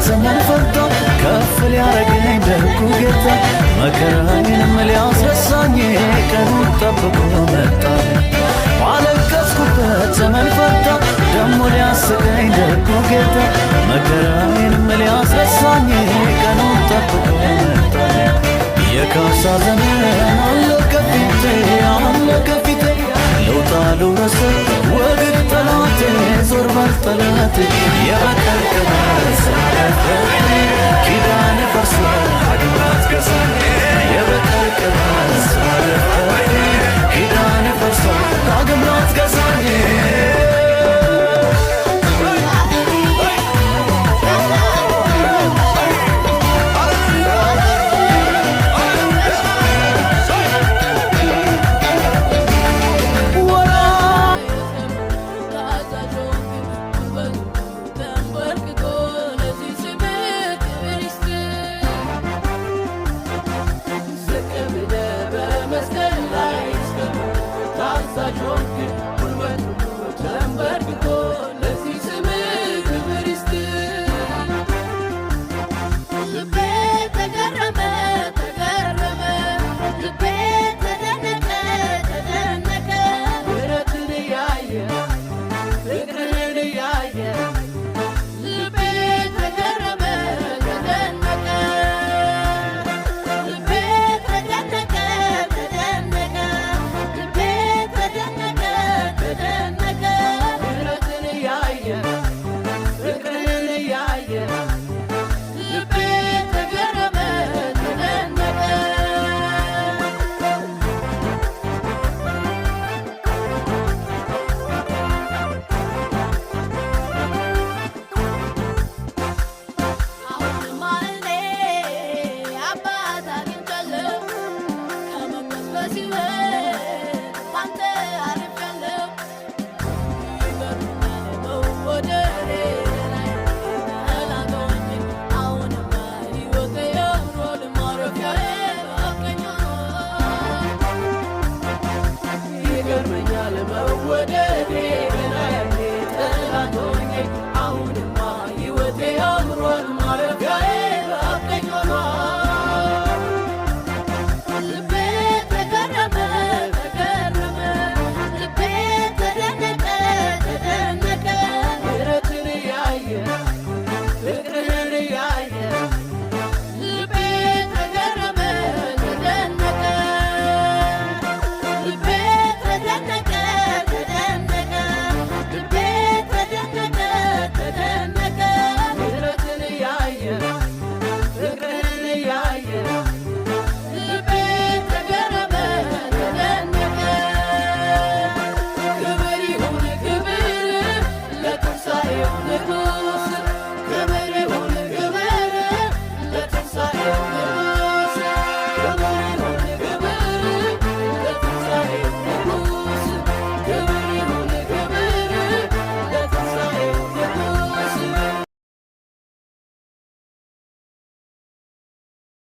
ዘመን ፈርቶ ከፍ ሊያረገኝ ደጉ ጌታ መከራዬንም ሊያስረሳኝ ቀኑን ጠብቆ መጣ። ባለቀስኩበት ዘመን ፈርቶ ደሞ ሊያስቀኝ ደጉ ጌታ መከራዬንም ሊያስረሳኝ ቀኑን ጠብቆ መጣ። የካሳ ዘመን አለ ከፊቴ አለ ከፊቴ ለውጣ ልውረስ ወግድ ጠላቴ ዞር በል ጠላቴ የበቀል ቅባት ኪዳን ፈርሶ ዳግም አትገዛኝ የበቀል ቅባት ኪዳን ፈርሶ ዳግም አትገዛኝ Don't